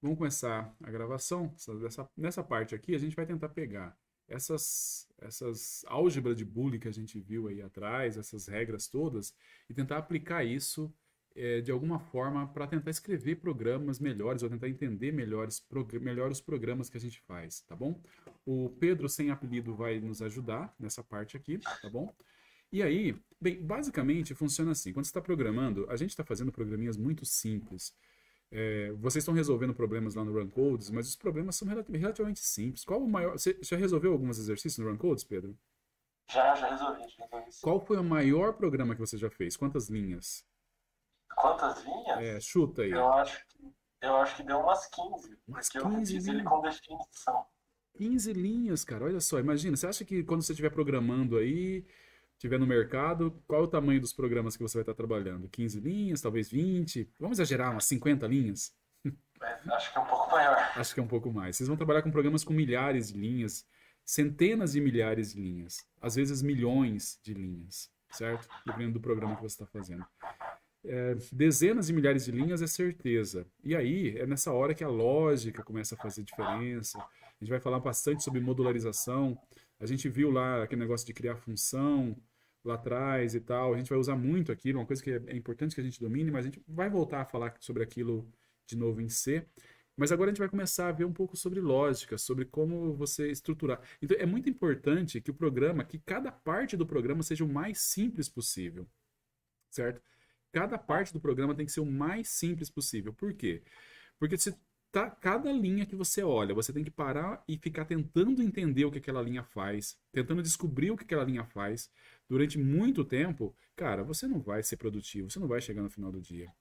Vamos começar a gravação. Nessa parte aqui, a gente vai tentar pegar essas álgebras de Boolean que a gente viu aí atrás, essas regras todas, e tentar aplicar isso de alguma forma para tentar escrever programas melhores ou tentar entender melhor os programas que a gente faz, tá bom? O Pedro sem apelido vai nos ajudar nessa parte aqui, tá bom? E aí, bem, basicamente funciona assim: quando você está programando, a gente está fazendo programinhas muito simples. Vocês estão resolvendo problemas lá no Run Codes, mas os problemas são relativamente simples. Qual o maior. Você já resolveu alguns exercícios no Run Codes, Pedro? Já resolvi sim. Qual foi o maior programa que você já fez? Quantas linhas? Quantas linhas? Chuta aí. Eu acho que deu umas 15, Umas porque eu 15 fiz ele linhas. com definição. 15 linhas, cara. Olha só, imagina. Você acha que quando você estiver programando aí, estiver no mercado, qual é o tamanho dos programas que você vai estar trabalhando? 15 linhas, talvez 20? Vamos exagerar, umas 50 linhas? Mas acho que é um pouco maior. Acho que é um pouco mais. Vocês vão trabalhar com programas com milhares de linhas, centenas de milhares de linhas, às vezes milhões de linhas, certo? Dependendo do programa que você está fazendo. Dezenas de milhares de linhas é certeza. E aí é nessa hora que a lógica começa a fazer diferença. A gente vai falar bastante sobre modularização. A gente viu lá aquele negócio de criar função lá atrás e tal. A gente vai usar muito aquilo, uma coisa que é importante que a gente domine, mas a gente vai voltar a falar sobre aquilo de novo em C. Mas agora a gente vai começar a ver um pouco sobre lógica, sobre como você estruturar. Então é muito importante que o programa, que cada parte do programa seja o mais simples possível, certo? Cada parte do programa tem que ser o mais simples possível. Por quê? Porque se cada linha que você olha, você tem que parar e ficar tentando entender o que aquela linha faz, tentando descobrir o que aquela linha faz durante muito tempo, cara, você não vai ser produtivo, você não vai chegar no final do dia.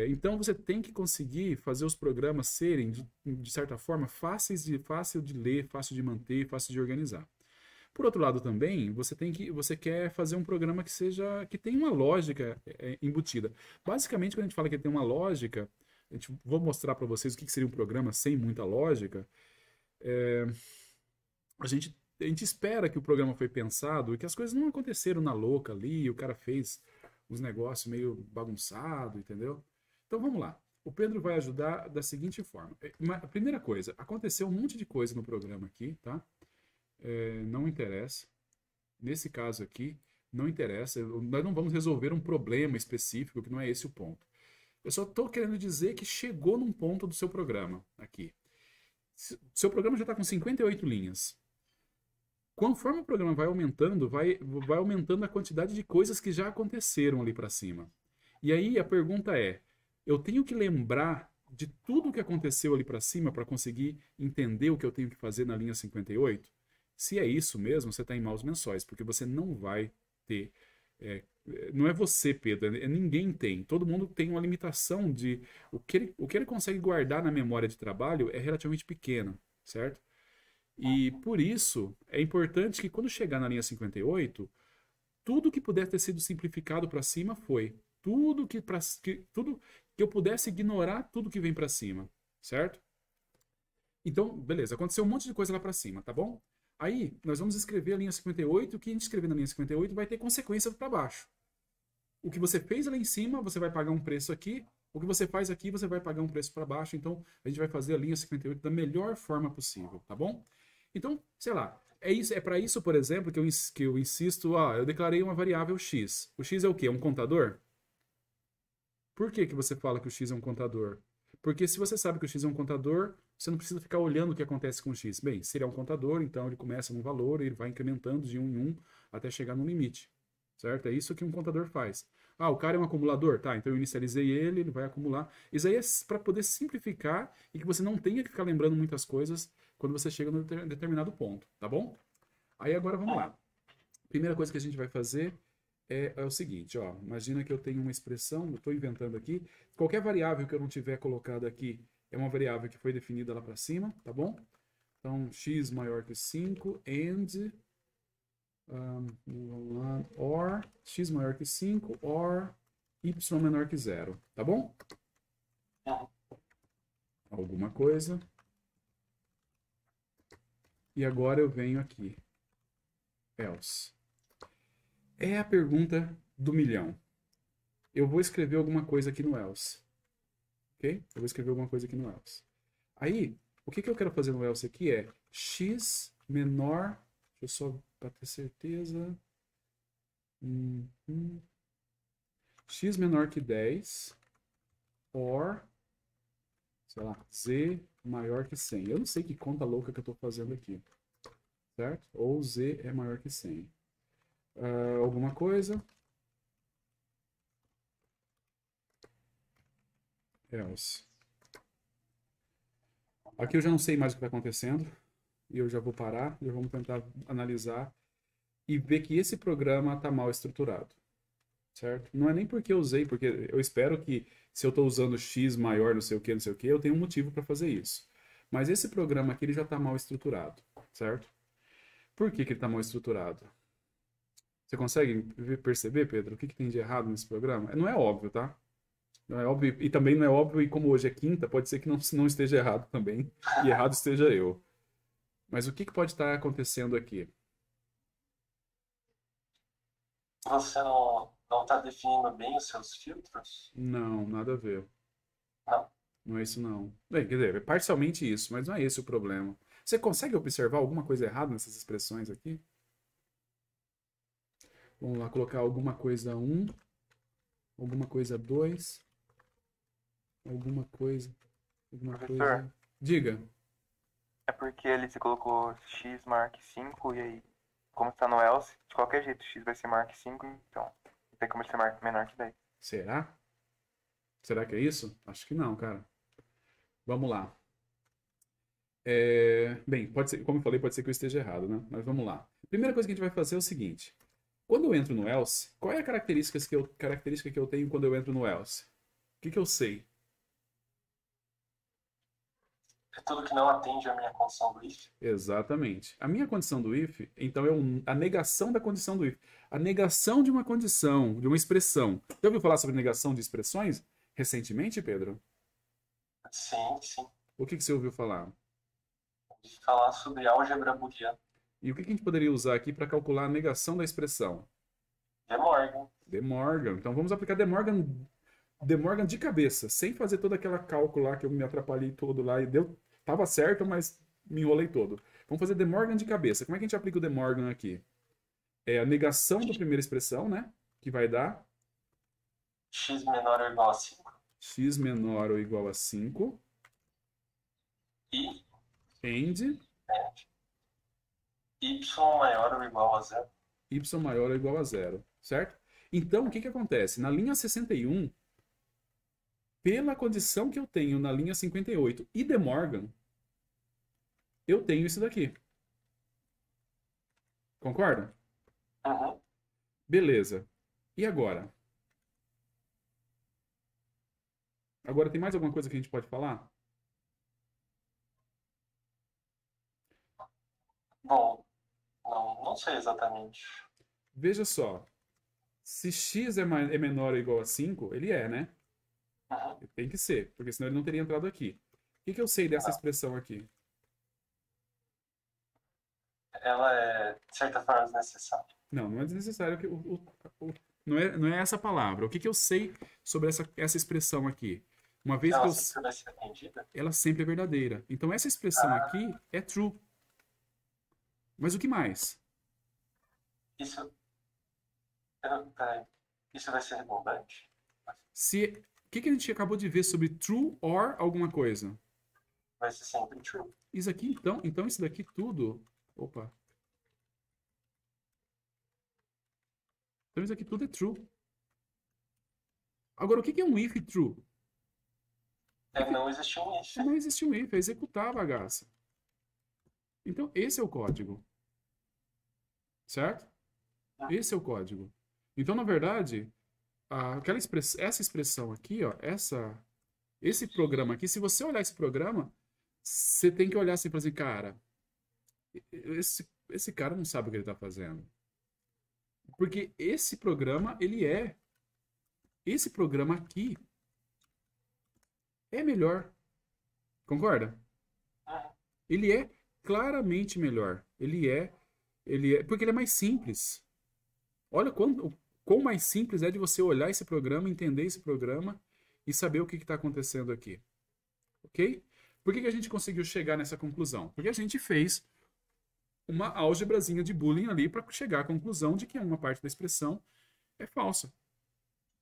Então você tem que conseguir fazer os programas serem, de certa forma, fácil de ler, fácil de manter, fácil de organizar. Por outro lado também, você quer fazer um programa que tenha uma lógica embutida. Basicamente, quando a gente fala que tem uma lógica, vou mostrar para vocês o que seria um programa sem muita lógica. A gente espera que o programa foi pensado e que as coisas não aconteceram na louca ali, o cara fez uns negócios meio bagunçado, entendeu? Então vamos lá. O Pedro vai ajudar da seguinte forma. A primeira coisa, aconteceu um monte de coisa no programa aqui, tá? Não interessa. Nesse caso aqui, não interessa. Nós não vamos resolver um problema específico, que não é esse o ponto. Eu só estou querendo dizer que chegou num ponto do seu programa aqui. Seu programa já está com 58 linhas. Conforme o programa vai aumentando a quantidade de coisas que já aconteceram ali para cima. E aí a pergunta é: eu tenho que lembrar de tudo o que aconteceu ali para cima para conseguir entender o que eu tenho que fazer na linha 58? Se é isso mesmo, você está em maus lençóis, porque você não vai ter. Não é você, Pedro, ninguém tem. Todo mundo tem uma limitação de. O que ele consegue guardar na memória de trabalho é relativamente pequeno, certo? E por isso é importante que quando chegar na linha 58, tudo que puder ter sido simplificado para cima foi. Tudo que eu pudesse ignorar tudo que vem para cima, certo? Então, beleza, aconteceu um monte de coisa lá para cima, tá bom? Aí, nós vamos escrever a linha 58, o que a gente escrever na linha 58 vai ter consequência para baixo. O que você fez lá em cima, você vai pagar um preço aqui, o que você faz aqui, você vai pagar um preço para baixo, então a gente vai fazer a linha 58 da melhor forma possível, tá bom? Então, sei lá, é para isso, por exemplo, que eu insisto, eu declarei uma variável x. O x é o quê? É um contador? Por que você fala que o x é um contador? Porque se você sabe que o x é um contador, você não precisa ficar olhando o que acontece com o x. Bem, se ele é um contador, então ele começa num valor e ele vai incrementando de um em um até chegar no limite. Certo? É isso que um contador faz. O cara é um acumulador? Tá, então eu inicializei ele, ele vai acumular. Isso aí é para poder simplificar e que você não tenha que ficar lembrando muitas coisas quando você chega num determinado ponto, tá bom? Aí agora vamos lá. Primeira coisa que a gente vai fazer é o seguinte, ó. Imagina que eu tenho uma expressão, eu estou inventando aqui. Qualquer variável que eu não tiver colocado aqui é uma variável que foi definida lá para cima, tá bom? Então, x maior que 5 and or x maior que 5 or y menor que zero, tá bom? Alguma coisa. E agora eu venho aqui. Else. É a pergunta do milhão. Eu vou escrever alguma coisa aqui no else. ok? Eu vou escrever alguma coisa aqui no else. Aí, o que eu quero fazer no else aqui é x menor, deixa eu só para ter certeza, x menor que 10, or, sei lá, z maior que 100. Eu não sei que conta louca que eu estou fazendo aqui, certo? Ou z é maior que 100. Alguma coisa. Else. Aqui eu já não sei mais o que está acontecendo. E eu já vou parar, já vamos tentar analisar e ver que esse programa está mal estruturado, certo? Não é nem porque eu usei, porque eu espero que se eu estou usando x maior não sei o que, não sei o que, eu tenho um motivo para fazer isso. Mas esse programa aqui ele já está mal estruturado, certo? Por que ele está mal estruturado? Você consegue perceber, Pedro, o que tem de errado nesse programa? Não é óbvio, tá? Não é óbvio, e também não é óbvio, e como hoje é quinta, pode ser que não esteja errado também, e errado esteja eu. Mas o que pode estar acontecendo aqui? Você não está definindo bem os seus filtros? Não, nada a ver. Não? Não é isso não. Bem, quer dizer, é parcialmente isso, mas não é esse o problema. Você consegue observar alguma coisa errada nessas expressões aqui? Vamos lá, colocar alguma coisa 1, alguma coisa 2, alguma coisa, Professor, Diga. é porque ele se colocou x mark 5 e aí, como está no else, de qualquer jeito x vai ser mark 5, então não tem como ele ser menor que 10. Será? Será que é isso? Acho que não, cara. Vamos lá. Bem, pode ser, como eu falei, pode ser que eu esteja errado, né? Mas vamos lá. Primeira coisa que a gente vai fazer é o seguinte. Quando eu entro no else, qual é a característica que eu tenho quando eu entro no else? O que eu sei? É tudo que não atende à minha condição do if? Exatamente. A minha condição do if, então, é a negação da condição do if. A negação de uma condição, de uma expressão. Já ouviu falar sobre negação de expressões recentemente, Pedro? Sim, sim. O que você ouviu falar? De falar sobre álgebra booleana. E o que a gente poderia usar aqui para calcular a negação da expressão? De Morgan. De Morgan. Então vamos aplicar De Morgan de cabeça, sem fazer toda aquela cálculo lá que eu me atrapalhei todo lá e deu. Tava certo, mas me enrolei todo. Vamos fazer De Morgan de cabeça. Como é que a gente aplica o De Morgan aqui? É a negação da primeira expressão, né? Que vai dar X menor ou igual a 5. x menor ou igual a 5. E And y maior ou igual a 0. y maior ou igual a 0. Certo? Então, o que acontece? Na linha 61, pela condição que eu tenho na linha 58 e De Morgan, eu tenho isso daqui. Concorda? Uhum. Beleza. E agora? Agora tem mais alguma coisa que a gente pode falar? Bom, não sei exatamente. Veja só. Se x é menor ou igual a 5, ele é, né? Uhum. Tem que ser, porque senão ele não teria entrado aqui. O que eu sei dessa expressão aqui? Ela é, de certa forma, desnecessária. Não é desnecessário. Não é essa palavra. O que eu sei sobre essa expressão aqui? Uma vez que Ela eu... sempre vai ser atendida? Ela sempre é verdadeira. Então essa expressão aqui é true. Mas o que mais? Isso... Peraí. Isso vai ser redundante? O que a gente acabou de ver sobre true or alguma coisa? Vai ser sempre true. Isso aqui, então isso daqui tudo... Opa. Então isso aqui tudo é true. Agora, o que é um if true? Não existe um if. Não existe um if, é executar a bagaça. Então, esse é o código. Certo? Esse é o código. Então, na verdade, essa expressão aqui, ó, esse programa aqui, se você olhar esse programa, você tem que olhar assim e falar assim, cara, esse cara não sabe o que ele está fazendo. Porque esse programa, esse programa aqui é melhor. Concorda? Ele é claramente melhor. Porque ele é mais simples. Olha quão mais simples é de você olhar esse programa, entender esse programa e saber o que está acontecendo aqui. Ok? Por que a gente conseguiu chegar nessa conclusão? Porque a gente fez uma álgebrazinha de Boolean ali para chegar à conclusão de que uma parte da expressão é falsa.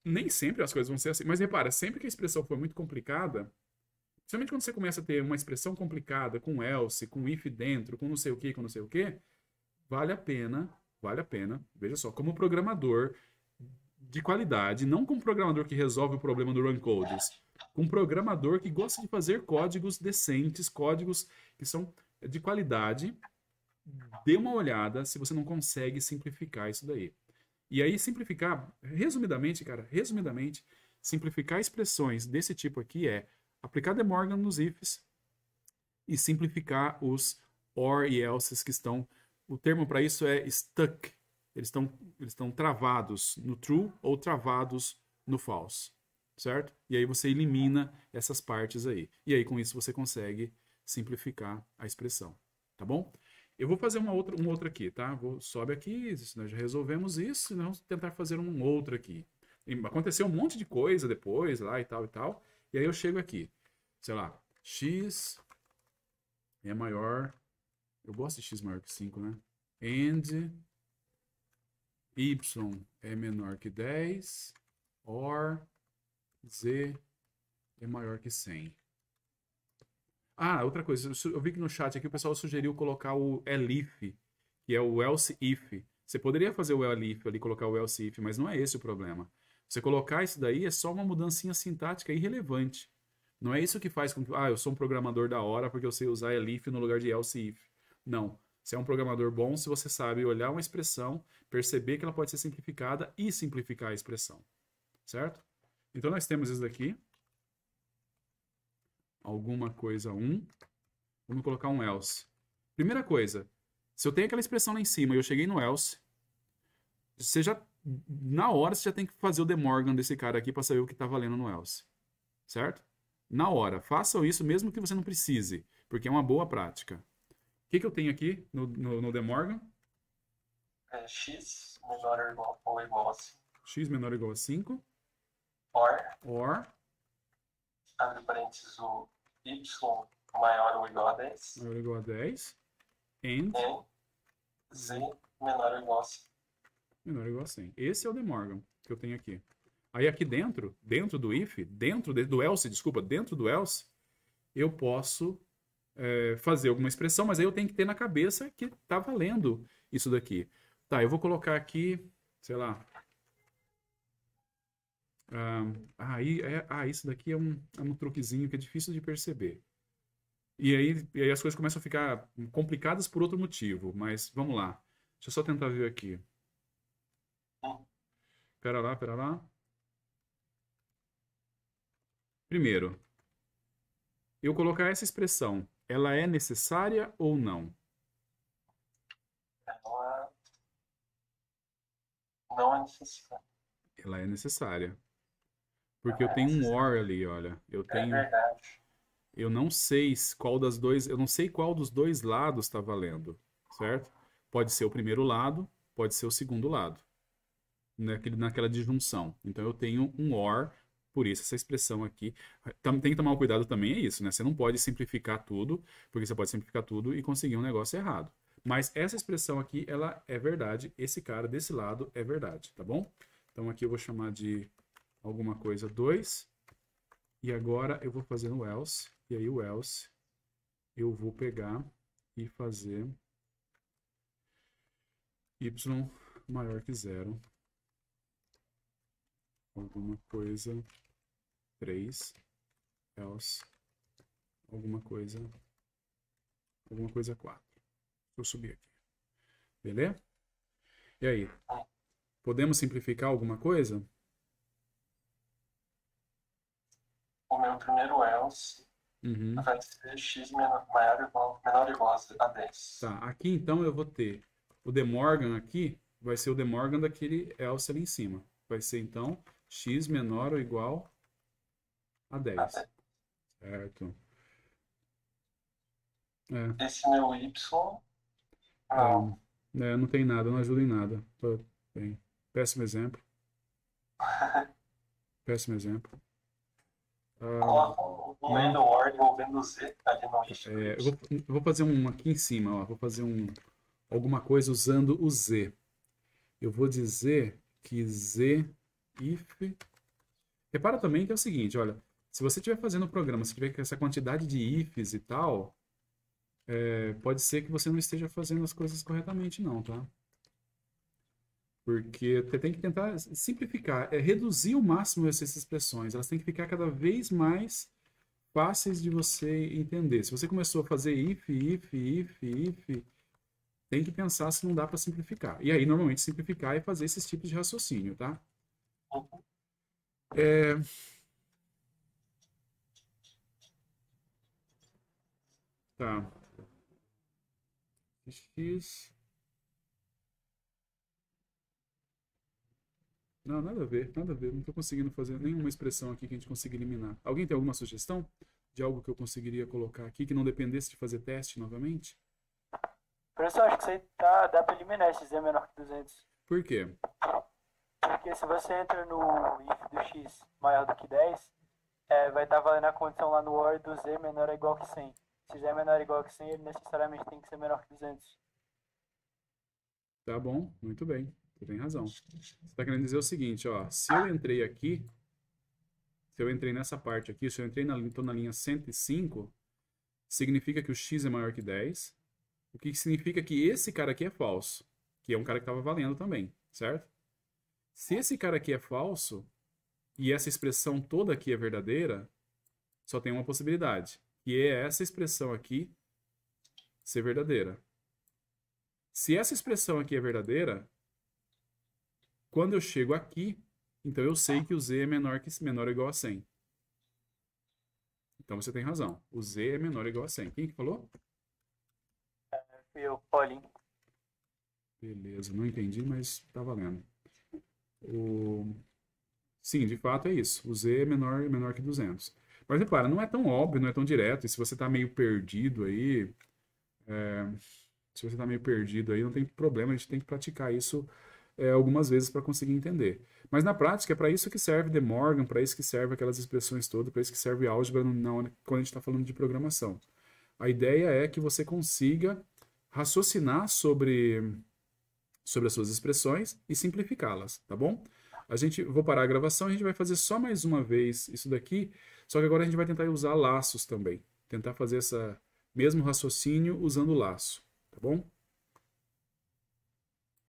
Nem sempre as coisas vão ser assim. Mas repara, sempre que a expressão for muito complicada, principalmente quando você começa a ter uma expressão complicada, com else, com if dentro, com não sei o que, com não sei o que, vale a pena, veja só, como programador de qualidade, não como programador que resolve o problema do run codes, com um programador que gosta de fazer códigos decentes, códigos que são de qualidade, dê uma olhada se você não consegue simplificar isso daí. E aí simplificar, resumidamente, simplificar expressões desse tipo aqui é aplicar De Morgan nos ifs e simplificar os or e elses que estão, o termo para isso é stuck. Eles estão travados no true ou travados no false, certo? E aí você elimina essas partes aí. E aí com isso você consegue simplificar a expressão, tá bom? Eu vou fazer um outro aqui, tá? Sobe aqui, nós já resolvemos isso, nós vamos tentar fazer um outro aqui. Aconteceu um monte de coisa depois, lá e tal e tal. E aí eu chego aqui, sei lá, x é maior, eu gosto de x maior que 5, né? And y é menor que 10, or z é maior que 100. Ah, outra coisa, eu vi que no chat aqui o pessoal sugeriu colocar o elif, que é o else if. Você poderia fazer o elif ali, colocar o else if, mas não é esse o problema. Você colocar isso daí é só uma mudancinha sintática irrelevante. Não é isso que faz com que, eu sou um programador da hora porque eu sei usar elif no lugar de else if. Não. Você é um programador bom se você sabe olhar uma expressão, perceber que ela pode ser simplificada e simplificar a expressão. Certo? Então nós temos isso daqui. Alguma coisa 1. Vamos colocar um else. Primeira coisa, se eu tenho aquela expressão lá em cima e eu cheguei no else, você já, na hora, você já tem que fazer o De Morgan desse cara aqui para saber o que está valendo no else. Certo? Na hora. Façam isso mesmo que você não precise, porque é uma boa prática. O que eu tenho aqui no De Morgan? X menor ou igual a 5. X menor ou igual a 5. Or. Abre parênteses o y maior ou igual a 10. Maior ou igual a 10. And z menor ou igual a 100. Menor ou igual a 100. Esse é o De Morgan que eu tenho aqui. Aí aqui dentro do if, dentro do else, eu posso fazer alguma expressão, mas aí eu tenho que ter na cabeça que tá valendo isso daqui. Tá, eu vou colocar aqui, sei lá. Isso daqui é um truquezinho que é difícil de perceber. E aí as coisas começam a ficar complicadas por outro motivo, mas vamos lá. Deixa eu só tentar ver aqui. Pera lá. Primeiro, eu colocar essa expressão, ela é necessária ou não? Ela não é necessária. Ela é necessária. Porque eu tenho um or ali, olha. É verdade. Eu não sei qual dos dois lados está valendo, certo? Pode ser o primeiro lado, pode ser o segundo lado, naquela disjunção. Então eu tenho um or, por isso essa expressão aqui. Tem que tomar cuidado também, é isso, né? Você não pode simplificar tudo, porque você pode simplificar tudo e conseguir um negócio errado. Mas essa expressão aqui, ela é verdade. Esse cara desse lado é verdade, tá bom? Então aqui eu vou chamar de alguma coisa 2. E agora eu vou fazer no else. E aí o else eu vou pegar e fazer y maior que 0. Alguma coisa 3. Else alguma coisa 4. Vou subir aqui. Beleza? E aí? Podemos simplificar alguma coisa? O meu primeiro else vai ser x menor ou igual a 10. Tá, aqui então eu vou ter o De Morgan aqui, vai ser o De Morgan daquele else ali em cima. Vai ser então x menor ou igual a 10. Certo. Esse meu y, não tem nada, não ajuda em nada. Tô bem. Péssimo exemplo. Coloca um random or envolvendo Z ali no if. Eu vou fazer um aqui em cima, ó. Vou fazer alguma coisa usando o Z. Eu vou dizer que Z if... Repara também que é o seguinte, olha, se você estiver fazendo o programa, se tiver essa quantidade de ifs e tal, pode ser que você não esteja fazendo as coisas corretamente não, tá? Porque você tem que tentar simplificar, reduzir ao máximo essas expressões. Elas têm que ficar cada vez mais fáceis de você entender. Se você começou a fazer if, tem que pensar se não dá para simplificar. E aí, normalmente, simplificar é fazer esses tipos de raciocínio, tá? Tá. X... Não, nada a ver, nada a ver. Não estou conseguindo fazer nenhuma expressão aqui que a gente consiga eliminar. Alguém tem alguma sugestão de algo que eu conseguiria colocar aqui que não dependesse de fazer teste novamente? Professor, acho que isso aí dá para eliminar esse Z menor que 200. Por quê? Porque se você entra no if do x maior do que 10, vai estar valendo a condição lá no OR do Z menor ou igual que 100. Se Z é menor ou igual que 100, ele necessariamente tem que ser menor que 200. Tá bom, muito bem. Você tem razão. Você está querendo dizer o seguinte, ó. Se eu entrei aqui, se eu entrei nessa parte aqui, se eu entrei tô na linha 105, significa que o x é maior que 10, o que significa que esse cara aqui é falso, que é um cara que estava valendo também, certo? Se esse cara aqui é falso, e essa expressão toda aqui é verdadeira, só tem uma possibilidade, que é essa expressão aqui ser verdadeira. Se essa expressão aqui é verdadeira, quando eu chego aqui, então eu sei que o Z é menor ou igual a 100. Então você tem razão. O Z é menor ou igual a 100. Quem que falou? Fui eu, Paulinho. Beleza, não entendi, mas tá valendo. Sim, de fato é isso. O Z é menor que 200. Mas repara, não é tão óbvio, não é tão direto. E se você tá meio perdido aí, não tem problema, a gente tem que praticar isso algumas vezes para conseguir entender. Mas na prática é para isso que serve De Morgan, para isso que serve aquelas expressões todas, para isso que serve álgebra quando a gente está falando de programação. A ideia é que você consiga raciocinar sobre as suas expressões e simplificá-las, tá bom? Vou parar a gravação, a gente vai fazer só mais uma vez isso daqui, só que agora a gente vai tentar usar laços também. Tentar fazer esse mesmo raciocínio usando laço, tá bom?